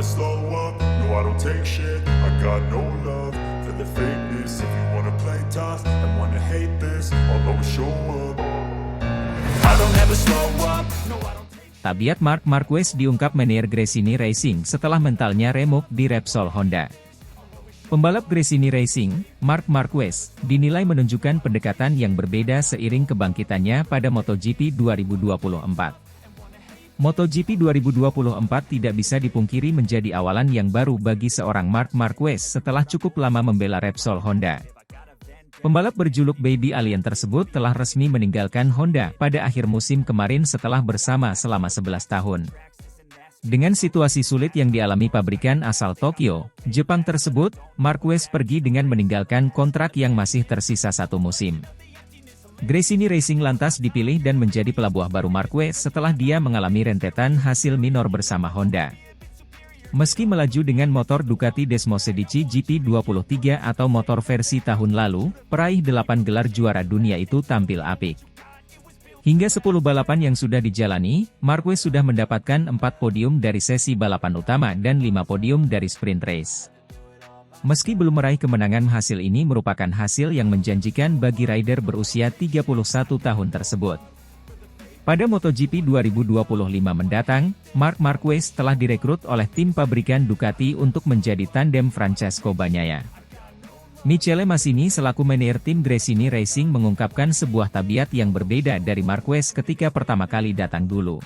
slow up, no I don't take shit. I got no love for the fakeness. If you wanna play tough and wanna hate this, I'll always show up. I don't ever slow up, no I don't take shit. Tabiat Marc Marquez diungkap manajer Gresini Racing setelah mentalnya remuk di Repsol Honda. Pembalap Gresini Racing, Marc Marquez, dinilai menunjukkan pendekatan yang berbeda seiring kebangkitannya pada MotoGP 2024. MotoGP 2024 tidak bisa dipungkiri menjadi awalan yang baru bagi seorang Marc Marquez setelah cukup lama membela Repsol Honda. Pembalap berjuluk Baby Alien tersebut telah resmi meninggalkan Honda pada akhir musim kemarin setelah bersama selama 11 tahun. Dengan situasi sulit yang dialami pabrikan asal Tokyo, Jepang tersebut, Marquez pergi dengan meninggalkan kontrak yang masih tersisa 1 musim. Gresini Racing lantas dipilih dan menjadi pelabuh baru Marquez setelah dia mengalami rentetan hasil minor bersama Honda. Meski melaju dengan motor Ducati Desmosedici GP23 atau motor versi tahun lalu, peraih 8 gelar juara dunia itu tampil apik. Hingga 10 balapan yang sudah dijalani, Marquez sudah mendapatkan 4 podium dari sesi balapan utama dan 5 podium dari sprint race. Meski belum meraih kemenangan, hasil ini merupakan hasil yang menjanjikan bagi rider berusia 31 tahun tersebut. Pada MotoGP 2025 mendatang, Marc Marquez telah direkrut oleh tim pabrikan Ducati untuk menjadi tandem Francesco Bagnaia. Michele Massini selaku manajer tim Gresini Racing mengungkapkan sebuah tabiat yang berbeda dari Marquez ketika pertama kali datang dulu.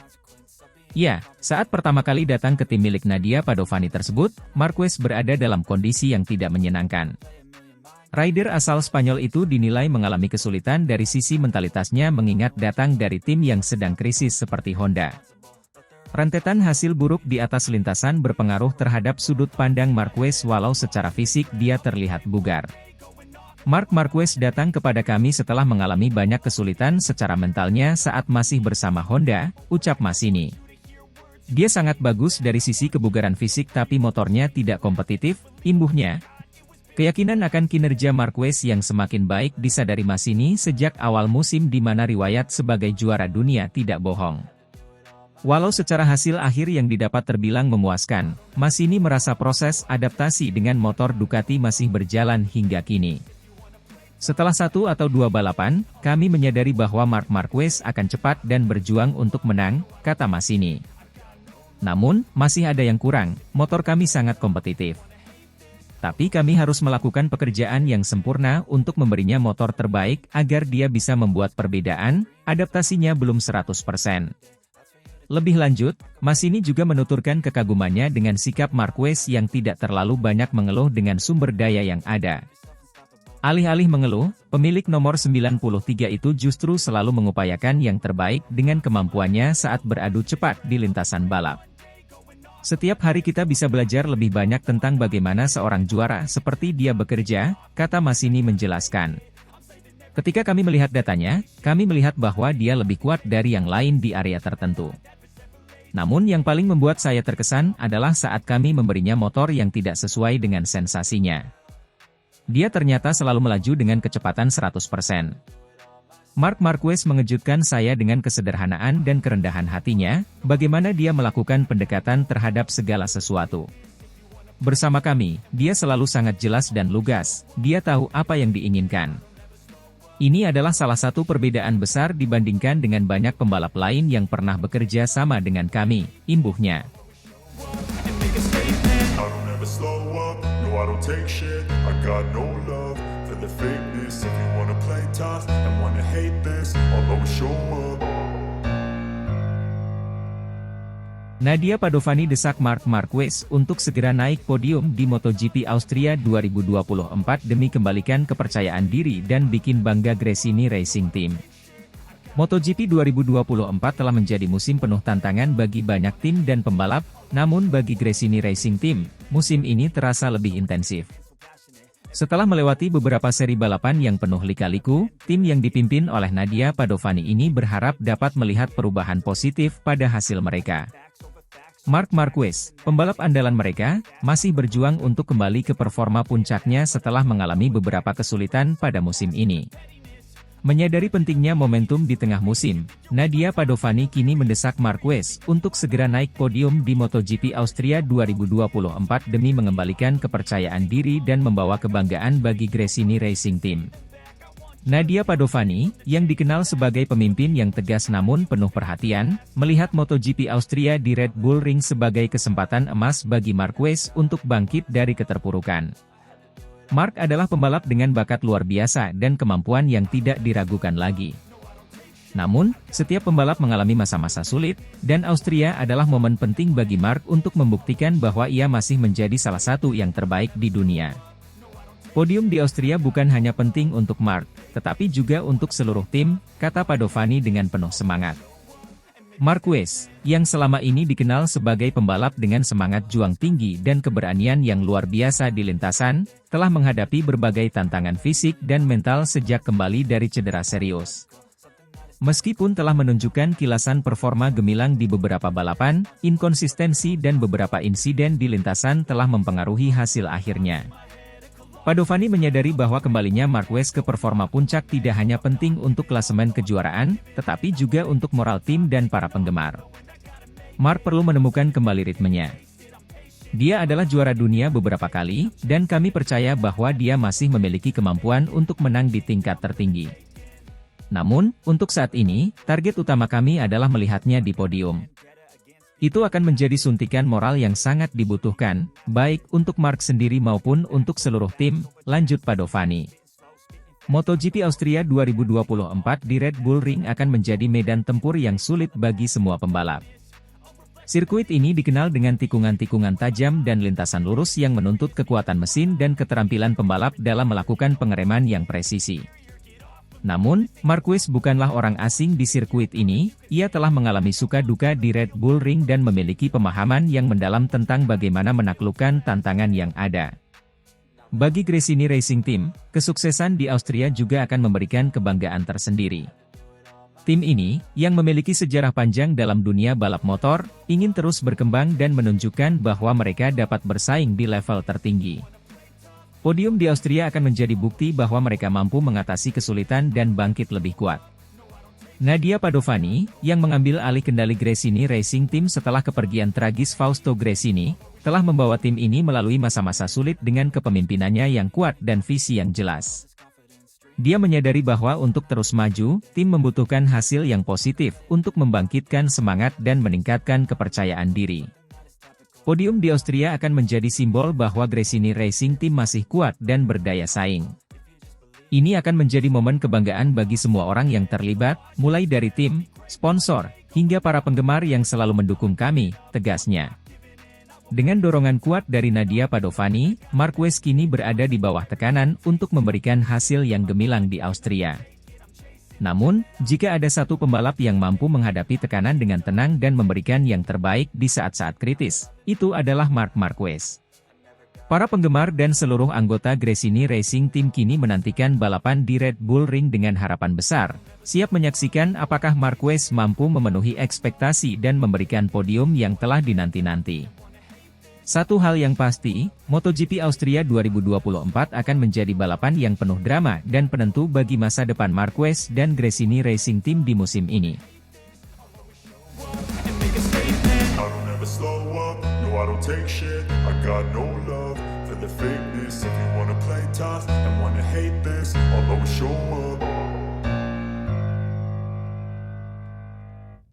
Ya, saat pertama kali datang ke tim milik Nadia Padovani tersebut, Marquez berada dalam kondisi yang tidak menyenangkan. Rider asal Spanyol itu dinilai mengalami kesulitan dari sisi mentalitasnya mengingat datang dari tim yang sedang krisis seperti Honda. Rentetan hasil buruk di atas lintasan berpengaruh terhadap sudut pandang Marquez walau secara fisik dia terlihat bugar. Marc Marquez datang kepada kami setelah mengalami banyak kesulitan secara mentalnya saat masih bersama Honda, ucap Massini. Dia sangat bagus dari sisi kebugaran fisik tapi motornya tidak kompetitif, imbuhnya. Keyakinan akan kinerja Marquez yang semakin baik disadari Massini sejak awal musim di mana riwayat sebagai juara dunia tidak bohong. Walau secara hasil akhir yang didapat terbilang memuaskan, Massini merasa proses adaptasi dengan motor Ducati masih berjalan hingga kini. Setelah 1 atau 2 balapan, kami menyadari bahwa Marc Marquez akan cepat dan berjuang untuk menang, kata Massini. Namun, masih ada yang kurang, motor kami sangat kompetitif. Tapi kami harus melakukan pekerjaan yang sempurna untuk memberinya motor terbaik agar dia bisa membuat perbedaan, adaptasinya belum 100%. Lebih lanjut, Massini juga menuturkan kekagumannya dengan sikap Marquez yang tidak terlalu banyak mengeluh dengan sumber daya yang ada. Alih-alih mengeluh, pemilik nomor 93 itu justru selalu mengupayakan yang terbaik dengan kemampuannya saat beradu cepat di lintasan balap. Setiap hari kita bisa belajar lebih banyak tentang bagaimana seorang juara seperti dia bekerja, kata Massini menjelaskan. Ketika kami melihat datanya, kami melihat bahwa dia lebih kuat dari yang lain di area tertentu. Namun yang paling membuat saya terkesan adalah saat kami memberinya motor yang tidak sesuai dengan sensasinya. Dia ternyata selalu melaju dengan kecepatan 100%. Marc Marquez mengejutkan saya dengan kesederhanaan dan kerendahan hatinya, bagaimana dia melakukan pendekatan terhadap segala sesuatu. Bersama kami, dia selalu sangat jelas dan lugas, dia tahu apa yang diinginkan. Ini adalah salah satu perbedaan besar dibandingkan dengan banyak pembalap lain yang pernah bekerja sama dengan kami, imbuhnya. Nadia Padovani desak Marc Marquez untuk segera naik podium di MotoGP Austria 2024 demi kembalikan kepercayaan diri dan bikin bangga Gresini Racing Team. MotoGP 2024 telah menjadi musim penuh tantangan bagi banyak tim dan pembalap, namun bagi Gresini Racing Team, musim ini terasa lebih intensif. Setelah melewati beberapa seri balapan yang penuh lika-liku, tim yang dipimpin oleh Nadia Padovani ini berharap dapat melihat perubahan positif pada hasil mereka. Marc Marquez, pembalap andalan mereka, masih berjuang untuk kembali ke performa puncaknya setelah mengalami beberapa kesulitan pada musim ini. Menyadari pentingnya momentum di tengah musim, Nadia Padovani kini mendesak Marquez untuk segera naik podium di MotoGP Austria 2024 demi mengembalikan kepercayaan diri dan membawa kebanggaan bagi Gresini Racing Team. Nadia Padovani, yang dikenal sebagai pemimpin yang tegas namun penuh perhatian, melihat MotoGP Austria di Red Bull Ring sebagai kesempatan emas bagi Marquez untuk bangkit dari keterpurukan. Mark adalah pembalap dengan bakat luar biasa dan kemampuan yang tidak diragukan lagi. Namun, setiap pembalap mengalami masa-masa sulit, dan Austria adalah momen penting bagi Mark untuk membuktikan bahwa ia masih menjadi salah satu yang terbaik di dunia. Podium di Austria bukan hanya penting untuk Mark, tetapi juga untuk seluruh tim, kata Padovani dengan penuh semangat. Marquez, yang selama ini dikenal sebagai pembalap dengan semangat juang tinggi dan keberanian yang luar biasa di lintasan, telah menghadapi berbagai tantangan fisik dan mental sejak kembali dari cedera serius. Meskipun telah menunjukkan kilasan performa gemilang di beberapa balapan, inkonsistensi dan beberapa insiden di lintasan telah mempengaruhi hasil akhirnya. Padovani menyadari bahwa kembalinya Marquez ke performa puncak tidak hanya penting untuk klasemen kejuaraan, tetapi juga untuk moral tim dan para penggemar. Mark perlu menemukan kembali ritmenya. Dia adalah juara dunia beberapa kali, dan kami percaya bahwa dia masih memiliki kemampuan untuk menang di tingkat tertinggi. Namun, untuk saat ini, target utama kami adalah melihatnya di podium. Itu akan menjadi suntikan moral yang sangat dibutuhkan, baik untuk Mark sendiri maupun untuk seluruh tim, lanjut Padovani. MotoGP Austria 2024 di Red Bull Ring akan menjadi medan tempur yang sulit bagi semua pembalap. Sirkuit ini dikenal dengan tikungan-tikungan tajam dan lintasan lurus yang menuntut kekuatan mesin dan keterampilan pembalap dalam melakukan pengereman yang presisi. Namun, Marquez bukanlah orang asing di sirkuit ini, ia telah mengalami suka duka di Red Bull Ring dan memiliki pemahaman yang mendalam tentang bagaimana menaklukkan tantangan yang ada. Bagi Gresini Racing Team, kesuksesan di Austria juga akan memberikan kebanggaan tersendiri. Tim ini, yang memiliki sejarah panjang dalam dunia balap motor, ingin terus berkembang dan menunjukkan bahwa mereka dapat bersaing di level tertinggi. Podium di Austria akan menjadi bukti bahwa mereka mampu mengatasi kesulitan dan bangkit lebih kuat. Nadia Padovani, yang mengambil alih kendali Gresini Racing Team setelah kepergian tragis Fausto Gresini, telah membawa tim ini melalui masa-masa sulit dengan kepemimpinannya yang kuat dan visi yang jelas. Dia menyadari bahwa untuk terus maju, tim membutuhkan hasil yang positif untuk membangkitkan semangat dan meningkatkan kepercayaan diri. Podium di Austria akan menjadi simbol bahwa Gresini Racing Team masih kuat dan berdaya saing. Ini akan menjadi momen kebanggaan bagi semua orang yang terlibat, mulai dari tim, sponsor, hingga para penggemar yang selalu mendukung kami, tegasnya. Dengan dorongan kuat dari Nadia Padovani, Marquez kini berada di bawah tekanan untuk memberikan hasil yang gemilang di Austria. Namun, jika ada satu pembalap yang mampu menghadapi tekanan dengan tenang dan memberikan yang terbaik di saat-saat kritis, itu adalah Marc Marquez. Para penggemar dan seluruh anggota Gresini Racing Team kini menantikan balapan di Red Bull Ring dengan harapan besar, siap menyaksikan apakah Marquez mampu memenuhi ekspektasi dan memberikan podium yang telah dinanti-nanti. Satu hal yang pasti, MotoGP Austria 2024 akan menjadi balapan yang penuh drama dan penentu bagi masa depan Marquez dan Gresini Racing Team di musim ini. I don't ever slow up, no I don't take shit. I got no love for the fakeness. If you wanna play tough and wanna hate this, I'll always show up.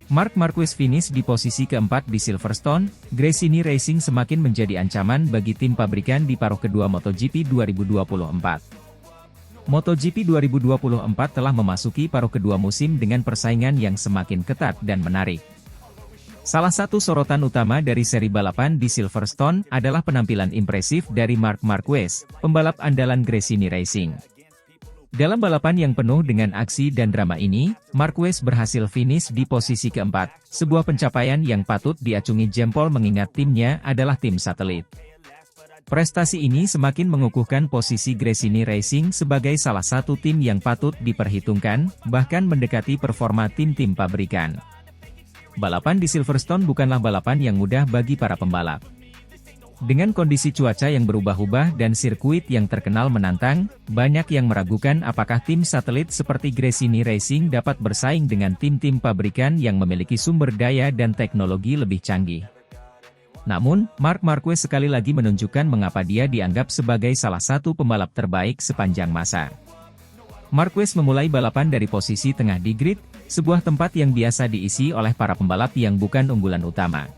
Marc Marquez finish di posisi keempat di Silverstone. Gresini Racing semakin menjadi ancaman bagi tim pabrikan di paruh kedua MotoGP 2024. MotoGP 2024 telah memasuki paruh kedua musim dengan persaingan yang semakin ketat dan menarik. Salah satu sorotan utama dari seri balapan di Silverstone adalah penampilan impresif dari Marc Marquez, pembalap andalan Gresini Racing. Dalam balapan yang penuh dengan aksi dan drama ini, Marquez berhasil finish di posisi keempat, sebuah pencapaian yang patut diacungi jempol mengingat timnya adalah tim satelit. Prestasi ini semakin mengukuhkan posisi Gresini Racing sebagai salah satu tim yang patut diperhitungkan, bahkan mendekati performa tim-tim pabrikan. Balapan di Silverstone bukanlah balapan yang mudah bagi para pembalap. Dengan kondisi cuaca yang berubah-ubah dan sirkuit yang terkenal menantang, banyak yang meragukan apakah tim satelit seperti Gresini Racing dapat bersaing dengan tim-tim pabrikan yang memiliki sumber daya dan teknologi lebih canggih. Namun, Marc Marquez sekali lagi menunjukkan mengapa dia dianggap sebagai salah satu pembalap terbaik sepanjang masa. Marquez memulai balapan dari posisi tengah di grid, sebuah tempat yang biasa diisi oleh para pembalap yang bukan unggulan utama.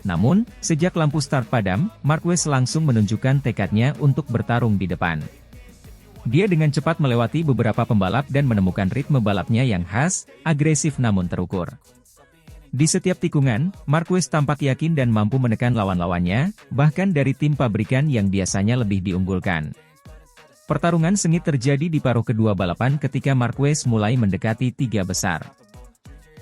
Namun, sejak lampu start padam, Marquez langsung menunjukkan tekadnya untuk bertarung di depan. Dia dengan cepat melewati beberapa pembalap dan menemukan ritme balapnya yang khas, agresif namun terukur. Di setiap tikungan, Marquez tampak yakin dan mampu menekan lawan-lawannya, bahkan dari tim pabrikan yang biasanya lebih diunggulkan. Pertarungan sengit terjadi di paruh kedua balapan ketika Marquez mulai mendekati tiga besar.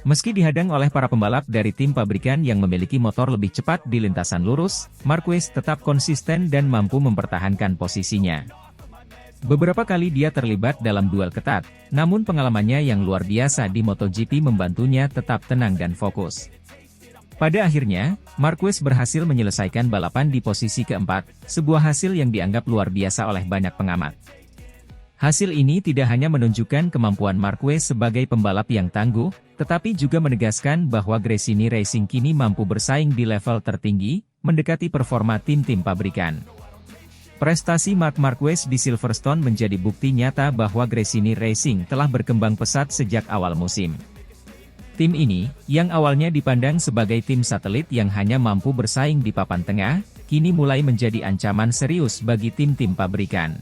Meski dihadang oleh para pembalap dari tim pabrikan yang memiliki motor lebih cepat di lintasan lurus, Marquez tetap konsisten dan mampu mempertahankan posisinya. Beberapa kali dia terlibat dalam duel ketat, namun pengalamannya yang luar biasa di MotoGP membantunya tetap tenang dan fokus. Pada akhirnya, Marquez berhasil menyelesaikan balapan di posisi keempat, sebuah hasil yang dianggap luar biasa oleh banyak pengamat. Hasil ini tidak hanya menunjukkan kemampuan Marquez sebagai pembalap yang tangguh, tetapi juga menegaskan bahwa Gresini Racing kini mampu bersaing di level tertinggi, mendekati performa tim-tim pabrikan. Prestasi Marc Marquez di Silverstone menjadi bukti nyata bahwa Gresini Racing telah berkembang pesat sejak awal musim. Tim ini, yang awalnya dipandang sebagai tim satelit yang hanya mampu bersaing di papan tengah, kini mulai menjadi ancaman serius bagi tim-tim pabrikan.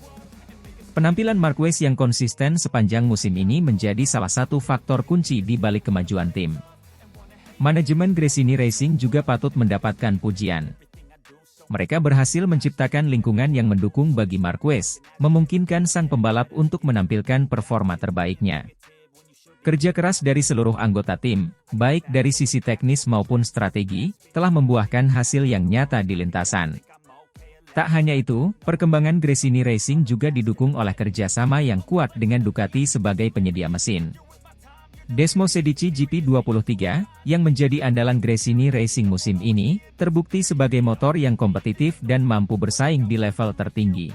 Penampilan Marquez yang konsisten sepanjang musim ini menjadi salah satu faktor kunci di balik kemajuan tim. Manajemen Gresini Racing juga patut mendapatkan pujian. Mereka berhasil menciptakan lingkungan yang mendukung bagi Marquez, memungkinkan sang pembalap untuk menampilkan performa terbaiknya. Kerja keras dari seluruh anggota tim, baik dari sisi teknis maupun strategi, telah membuahkan hasil yang nyata di lintasan. Tak hanya itu, perkembangan Gresini Racing juga didukung oleh kerjasama yang kuat dengan Ducati sebagai penyedia mesin. Desmosedici GP23, yang menjadi andalan Gresini Racing musim ini, terbukti sebagai motor yang kompetitif dan mampu bersaing di level tertinggi.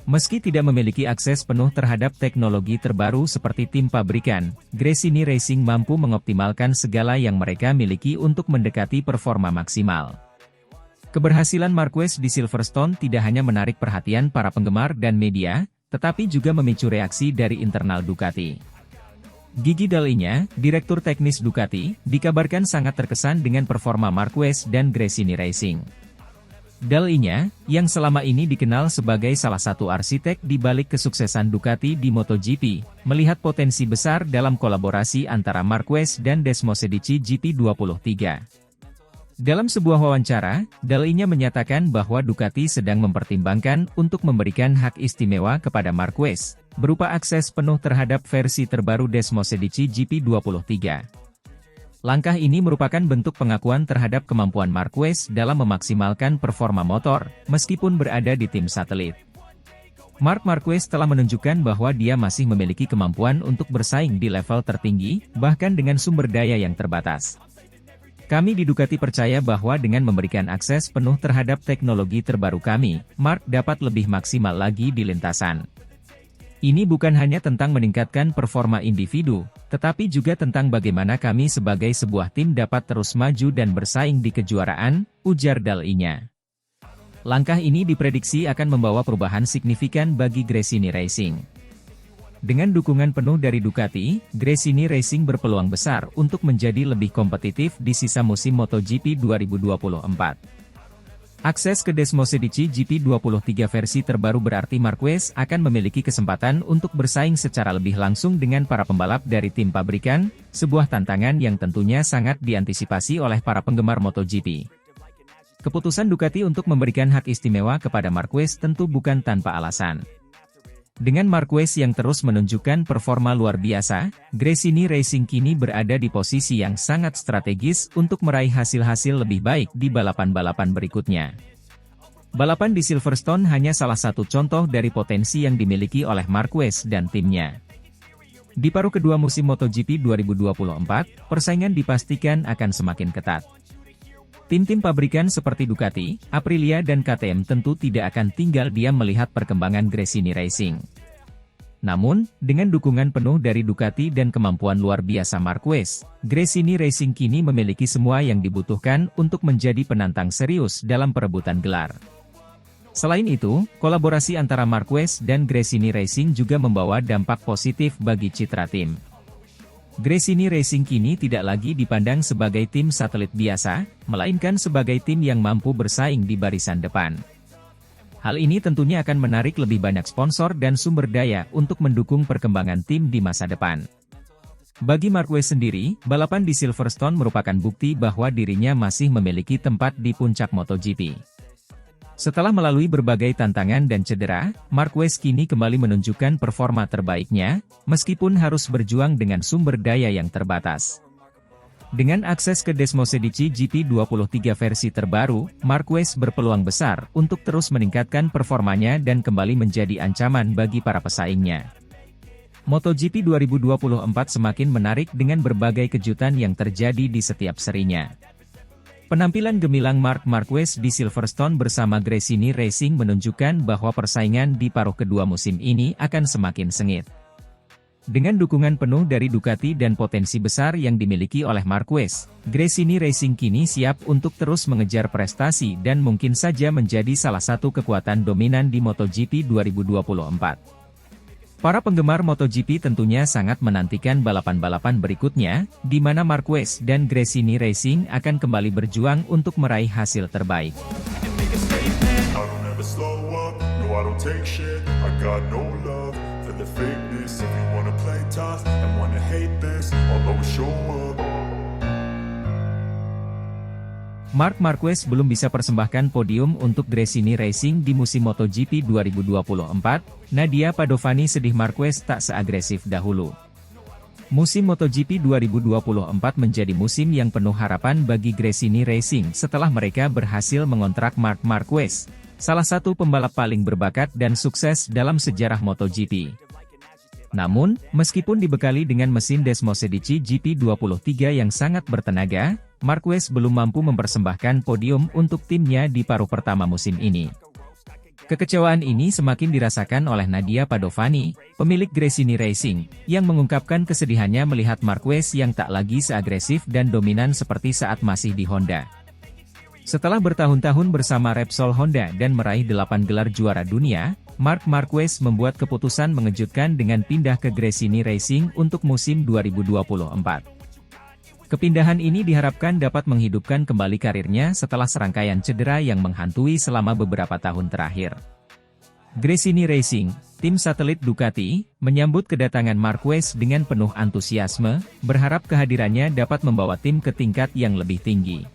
Meski tidak memiliki akses penuh terhadap teknologi terbaru seperti tim pabrikan, Gresini Racing mampu mengoptimalkan segala yang mereka miliki untuk mendekati performa maksimal. Keberhasilan Marquez di Silverstone tidak hanya menarik perhatian para penggemar dan media, tetapi juga memicu reaksi dari internal Ducati. Gigi Dall'Igna, direktur teknis Ducati, dikabarkan sangat terkesan dengan performa Marquez dan Gresini Racing. Dall'Igna, yang selama ini dikenal sebagai salah satu arsitek di balik kesuksesan Ducati di MotoGP, melihat potensi besar dalam kolaborasi antara Marquez dan Desmosedici GP23. Dalam sebuah wawancara, Dall'Igna menyatakan bahwa Ducati sedang mempertimbangkan untuk memberikan hak istimewa kepada Marquez, berupa akses penuh terhadap versi terbaru Desmosedici GP23. Langkah ini merupakan bentuk pengakuan terhadap kemampuan Marquez dalam memaksimalkan performa motor, meskipun berada di tim satelit. Marc Marquez telah menunjukkan bahwa dia masih memiliki kemampuan untuk bersaing di level tertinggi, bahkan dengan sumber daya yang terbatas. Kami di Ducati percaya bahwa dengan memberikan akses penuh terhadap teknologi terbaru kami, Marc dapat lebih maksimal lagi di lintasan. Ini bukan hanya tentang meningkatkan performa individu, tetapi juga tentang bagaimana kami sebagai sebuah tim dapat terus maju dan bersaing di kejuaraan, ujar Dall'Igna. Langkah ini diprediksi akan membawa perubahan signifikan bagi Gresini Racing. Dengan dukungan penuh dari Ducati, Gresini Racing berpeluang besar untuk menjadi lebih kompetitif di sisa musim MotoGP 2024. Akses ke Desmosedici GP23 versi terbaru berarti Marquez akan memiliki kesempatan untuk bersaing secara lebih langsung dengan para pembalap dari tim pabrikan, sebuah tantangan yang tentunya sangat diantisipasi oleh para penggemar MotoGP. Keputusan Ducati untuk memberikan hak istimewa kepada Marquez tentu bukan tanpa alasan. Dengan Marquez yang terus menunjukkan performa luar biasa, Gresini Racing kini berada di posisi yang sangat strategis untuk meraih hasil-hasil lebih baik di balapan-balapan berikutnya. Balapan di Silverstone hanya salah satu contoh dari potensi yang dimiliki oleh Marquez dan timnya. Di paruh kedua musim MotoGP 2024, persaingan dipastikan akan semakin ketat. Tim-tim pabrikan seperti Ducati, Aprilia dan KTM tentu tidak akan tinggal diam melihat perkembangan Gresini Racing. Namun, dengan dukungan penuh dari Ducati dan kemampuan luar biasa Marquez, Gresini Racing kini memiliki semua yang dibutuhkan untuk menjadi penantang serius dalam perebutan gelar. Selain itu, kolaborasi antara Marquez dan Gresini Racing juga membawa dampak positif bagi citra tim. Gresini Racing kini tidak lagi dipandang sebagai tim satelit biasa, melainkan sebagai tim yang mampu bersaing di barisan depan. Hal ini tentunya akan menarik lebih banyak sponsor dan sumber daya untuk mendukung perkembangan tim di masa depan. Bagi Marquez sendiri, balapan di Silverstone merupakan bukti bahwa dirinya masih memiliki tempat di puncak MotoGP. Setelah melalui berbagai tantangan dan cedera, Marquez kini kembali menunjukkan performa terbaiknya, meskipun harus berjuang dengan sumber daya yang terbatas. Dengan akses ke Desmosedici GP23 versi terbaru, Marquez berpeluang besar untuk terus meningkatkan performanya dan kembali menjadi ancaman bagi para pesaingnya. MotoGP 2024 semakin menarik dengan berbagai kejutan yang terjadi di setiap serinya. Penampilan gemilang Marc Marquez di Silverstone bersama Gresini Racing menunjukkan bahwa persaingan di paruh kedua musim ini akan semakin sengit. Dengan dukungan penuh dari Ducati dan potensi besar yang dimiliki oleh Marquez, Gresini Racing kini siap untuk terus mengejar prestasi dan mungkin saja menjadi salah satu kekuatan dominan di MotoGP 2024. Para penggemar MotoGP tentunya sangat menantikan balapan-balapan berikutnya, di mana Marquez dan Gresini Racing akan kembali berjuang untuk meraih hasil terbaik. I don't ever slow up, no I don't take shit. I got no love for the fakeness. If you wanna play tough and wanna hate this, I'll always show up. Marc Marquez belum bisa persembahkan podium untuk Gresini Racing di musim MotoGP 2024, Nadia Padovani sedih Marquez tak seagresif dahulu. Musim MotoGP 2024 menjadi musim yang penuh harapan bagi Gresini Racing setelah mereka berhasil mengontrak Marc Marquez, salah satu pembalap paling berbakat dan sukses dalam sejarah MotoGP. Namun, meskipun dibekali dengan mesin Desmosedici GP23 yang sangat bertenaga, Marquez belum mampu mempersembahkan podium untuk timnya di paruh pertama musim ini. Kekecewaan ini semakin dirasakan oleh Nadia Padovani, pemilik Gresini Racing, yang mengungkapkan kesedihannya melihat Marquez yang tak lagi seagresif dan dominan seperti saat masih di Honda. Setelah bertahun-tahun bersama Repsol Honda dan meraih 8 gelar juara dunia, Marc Marquez membuat keputusan mengejutkan dengan pindah ke Gresini Racing untuk musim 2024. Kepindahan ini diharapkan dapat menghidupkan kembali karirnya setelah serangkaian cedera yang menghantui selama beberapa tahun terakhir. Gresini Racing, tim satelit Ducati, menyambut kedatangan Marquez dengan penuh antusiasme, berharap kehadirannya dapat membawa tim ke tingkat yang lebih tinggi.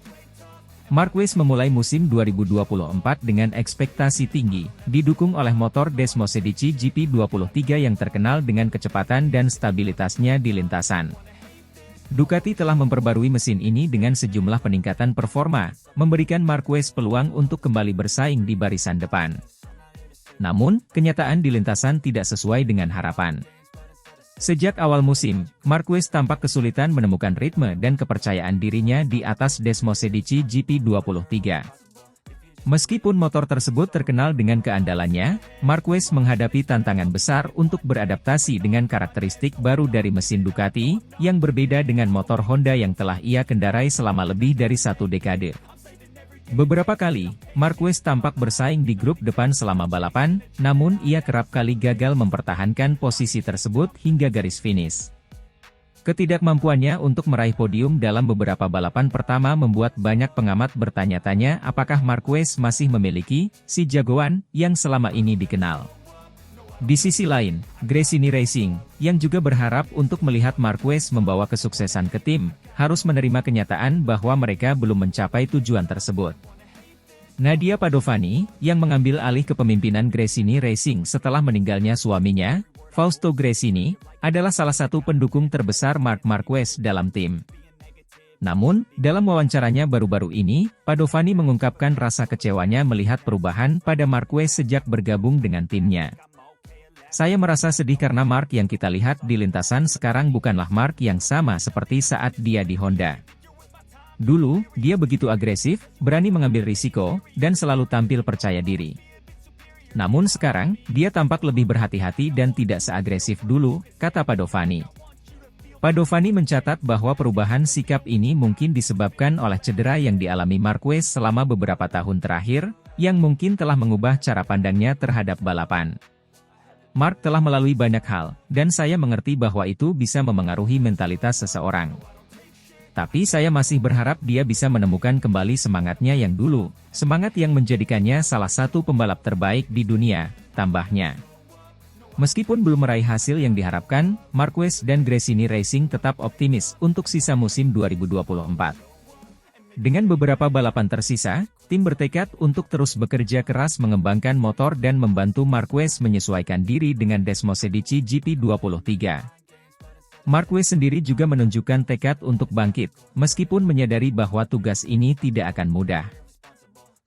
Marquez memulai musim 2024 dengan ekspektasi tinggi, didukung oleh motor Desmosedici GP23 yang terkenal dengan kecepatan dan stabilitasnya di lintasan. Ducati telah memperbarui mesin ini dengan sejumlah peningkatan performa, memberikan Marquez peluang untuk kembali bersaing di barisan depan. Namun, kenyataan di lintasan tidak sesuai dengan harapan. Sejak awal musim, Marquez tampak kesulitan menemukan ritme dan kepercayaan dirinya di atas Desmosedici GP23. Meskipun motor tersebut terkenal dengan keandalannya, Marquez menghadapi tantangan besar untuk beradaptasi dengan karakteristik baru dari mesin Ducati, yang berbeda dengan motor Honda yang telah ia kendarai selama lebih dari 1 dekade. Beberapa kali, Marquez tampak bersaing di grup depan selama balapan, namun ia kerap kali gagal mempertahankan posisi tersebut hingga garis finish. Ketidakmampuannya untuk meraih podium dalam beberapa balapan pertama membuat banyak pengamat bertanya-tanya apakah Marquez masih memiliki si jagoan yang selama ini dikenal. Di sisi lain, Gresini Racing, yang juga berharap untuk melihat Marquez membawa kesuksesan ke tim, harus menerima kenyataan bahwa mereka belum mencapai tujuan tersebut. Nadia Padovani, yang mengambil alih kepemimpinan Gresini Racing setelah meninggalnya suaminya, Fausto Gresini, adalah salah satu pendukung terbesar Marc Marquez dalam tim. Namun, dalam wawancaranya baru-baru ini, Padovani mengungkapkan rasa kecewanya melihat perubahan pada Marquez sejak bergabung dengan timnya. Saya merasa sedih karena Marc yang kita lihat di lintasan sekarang bukanlah Marc yang sama seperti saat dia di Honda. Dulu, dia begitu agresif, berani mengambil risiko, dan selalu tampil percaya diri. Namun sekarang, dia tampak lebih berhati-hati dan tidak seagresif dulu, kata Padovani. Padovani mencatat bahwa perubahan sikap ini mungkin disebabkan oleh cedera yang dialami Marquez selama beberapa tahun terakhir, yang mungkin telah mengubah cara pandangnya terhadap balapan. Mark telah melalui banyak hal, dan saya mengerti bahwa itu bisa memengaruhi mentalitas seseorang. Tapi saya masih berharap dia bisa menemukan kembali semangatnya yang dulu, semangat yang menjadikannya salah satu pembalap terbaik di dunia, tambahnya. Meskipun belum meraih hasil yang diharapkan, Marquez dan Gresini Racing tetap optimis untuk sisa musim 2024. Dengan beberapa balapan tersisa, tim bertekad untuk terus bekerja keras mengembangkan motor dan membantu Marquez menyesuaikan diri dengan Desmosedici GP23. Marquez sendiri juga menunjukkan tekad untuk bangkit, meskipun menyadari bahwa tugas ini tidak akan mudah.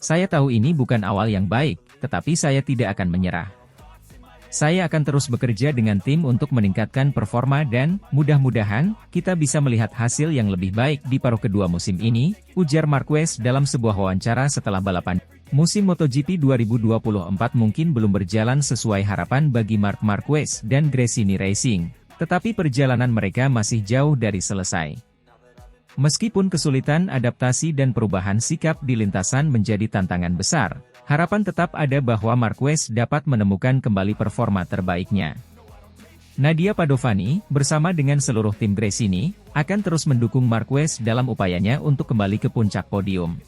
Saya tahu ini bukan awal yang baik, tetapi saya tidak akan menyerah. Saya akan terus bekerja dengan tim untuk meningkatkan performa dan, mudah-mudahan, kita bisa melihat hasil yang lebih baik di paruh kedua musim ini, ujar Marquez dalam sebuah wawancara setelah balapan. Musim MotoGP 2024 mungkin belum berjalan sesuai harapan bagi Marc Marquez dan Gresini Racing. Tetapi perjalanan mereka masih jauh dari selesai. Meskipun kesulitan adaptasi dan perubahan sikap di lintasan menjadi tantangan besar, harapan tetap ada bahwa Marquez dapat menemukan kembali performa terbaiknya. Nadia Padovani, bersama dengan seluruh tim Gresini, akan terus mendukung Marquez dalam upayanya untuk kembali ke puncak podium.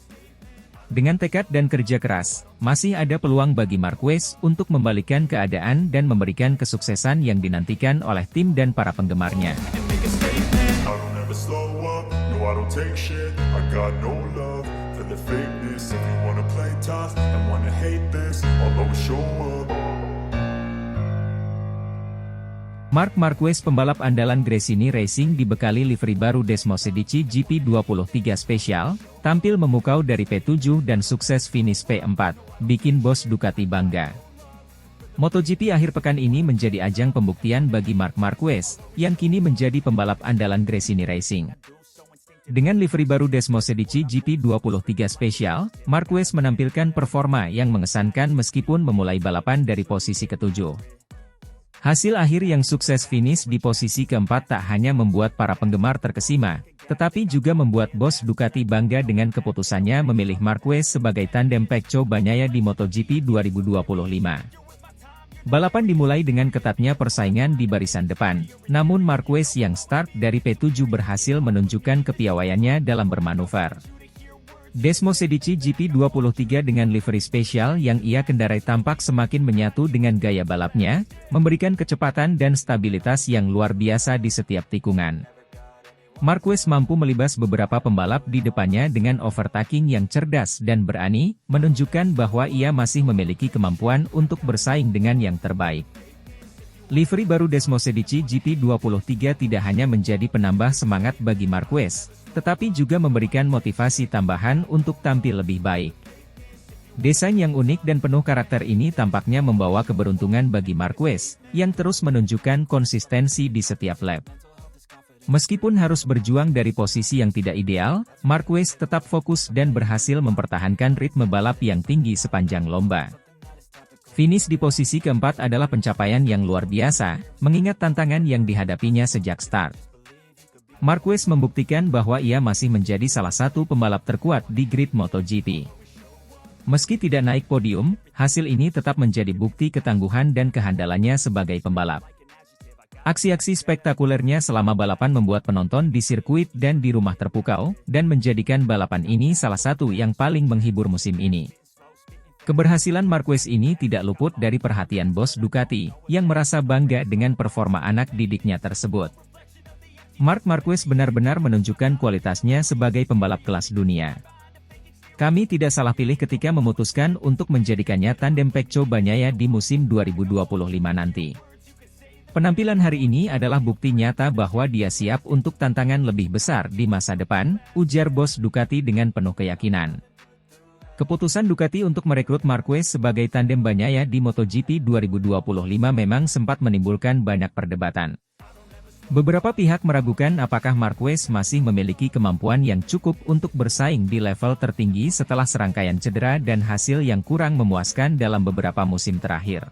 Dengan tekad dan kerja keras, masih ada peluang bagi Marquez untuk membalikan keadaan dan memberikan kesuksesan yang dinantikan oleh tim dan para penggemarnya. Marc Marquez, pembalap andalan Gresini Racing, dibekali livery baru Desmosedici GP23 Special, tampil memukau dari P7 dan sukses finish P4, bikin bos Ducati bangga. MotoGP akhir pekan ini menjadi ajang pembuktian bagi Marc Marquez, yang kini menjadi pembalap andalan Gresini Racing. Dengan livery baru Desmosedici GP23 Special, Marquez menampilkan performa yang mengesankan meskipun memulai balapan dari posisi ke-7. Hasil akhir yang sukses finish di posisi keempat tak hanya membuat para penggemar terkesima, tetapi juga membuat bos Ducati bangga dengan keputusannya memilih Marquez sebagai tandem Pecco Bagnaia di MotoGP 2025. Balapan dimulai dengan ketatnya persaingan di barisan depan, namun Marquez yang start dari P7 berhasil menunjukkan kepiawaiannya dalam bermanuver. Desmosedici GP23 dengan livery spesial yang ia kendarai tampak semakin menyatu dengan gaya balapnya, memberikan kecepatan dan stabilitas yang luar biasa di setiap tikungan. Marquez mampu melibas beberapa pembalap di depannya dengan overtaking yang cerdas dan berani, menunjukkan bahwa ia masih memiliki kemampuan untuk bersaing dengan yang terbaik. Livery baru Desmosedici GP23 tidak hanya menjadi penambah semangat bagi Marquez, tetapi juga memberikan motivasi tambahan untuk tampil lebih baik. Desain yang unik dan penuh karakter ini tampaknya membawa keberuntungan bagi Marquez, yang terus menunjukkan konsistensi di setiap lap. Meskipun harus berjuang dari posisi yang tidak ideal, Marquez tetap fokus dan berhasil mempertahankan ritme balap yang tinggi sepanjang lomba. Finish di posisi keempat adalah pencapaian yang luar biasa, mengingat tantangan yang dihadapinya sejak start. Marquez membuktikan bahwa ia masih menjadi salah satu pembalap terkuat di grid MotoGP. Meski tidak naik podium, hasil ini tetap menjadi bukti ketangguhan dan kehandalannya sebagai pembalap. Aksi-aksi spektakulernya selama balapan membuat penonton di sirkuit dan di rumah terpukau, dan menjadikan balapan ini salah satu yang paling menghibur musim ini. Keberhasilan Marquez ini tidak luput dari perhatian bos Ducati, yang merasa bangga dengan performa anak didiknya tersebut. Marc Marquez benar-benar menunjukkan kualitasnya sebagai pembalap kelas dunia. Kami tidak salah pilih ketika memutuskan untuk menjadikannya tandem Pecco Bagnaia di musim 2025 nanti. Penampilan hari ini adalah bukti nyata bahwa dia siap untuk tantangan lebih besar di masa depan, ujar bos Ducati dengan penuh keyakinan. Keputusan Ducati untuk merekrut Marquez sebagai tandem Bagnaia di MotoGP 2025 memang sempat menimbulkan banyak perdebatan. Beberapa pihak meragukan apakah Marquez masih memiliki kemampuan yang cukup untuk bersaing di level tertinggi setelah serangkaian cedera dan hasil yang kurang memuaskan dalam beberapa musim terakhir.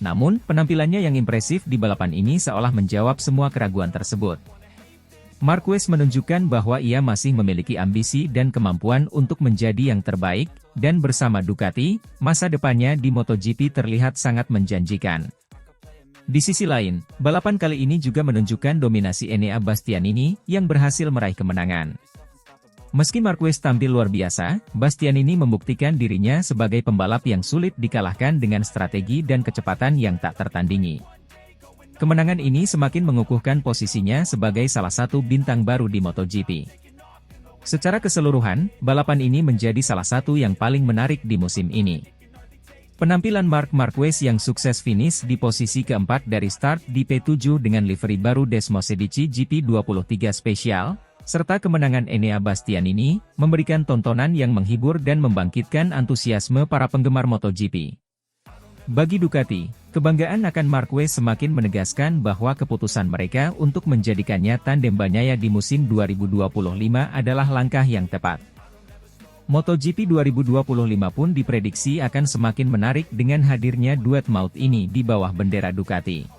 Namun, penampilannya yang impresif di balapan ini seolah menjawab semua keraguan tersebut. Marquez menunjukkan bahwa ia masih memiliki ambisi dan kemampuan untuk menjadi yang terbaik, dan bersama Ducati, masa depannya di MotoGP terlihat sangat menjanjikan. Di sisi lain, balapan kali ini juga menunjukkan dominasi Enea Bastianini yang berhasil meraih kemenangan. Meski Marquez tampil luar biasa, Bastianini membuktikan dirinya sebagai pembalap yang sulit dikalahkan dengan strategi dan kecepatan yang tak tertandingi. Kemenangan ini semakin mengukuhkan posisinya sebagai salah satu bintang baru di MotoGP. Secara keseluruhan, balapan ini menjadi salah satu yang paling menarik di musim ini. Penampilan Marc Marquez yang sukses finish di posisi keempat dari start di P7 dengan livery baru Desmosedici GP23 Special, serta kemenangan Enea Bastianini, memberikan tontonan yang menghibur dan membangkitkan antusiasme para penggemar MotoGP. Bagi Ducati, kebanggaan akan Marquez semakin menegaskan bahwa keputusan mereka untuk menjadikannya tandem Bagnaia di musim 2025 adalah langkah yang tepat. MotoGP 2025 pun diprediksi akan semakin menarik dengan hadirnya duet maut ini di bawah bendera Ducati. I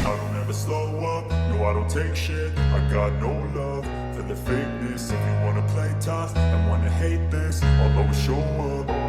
don't ever slow up, no I don't take shit. I got no love for the fakeness. If you wanna play tough and wanna hate this, I'll always show up.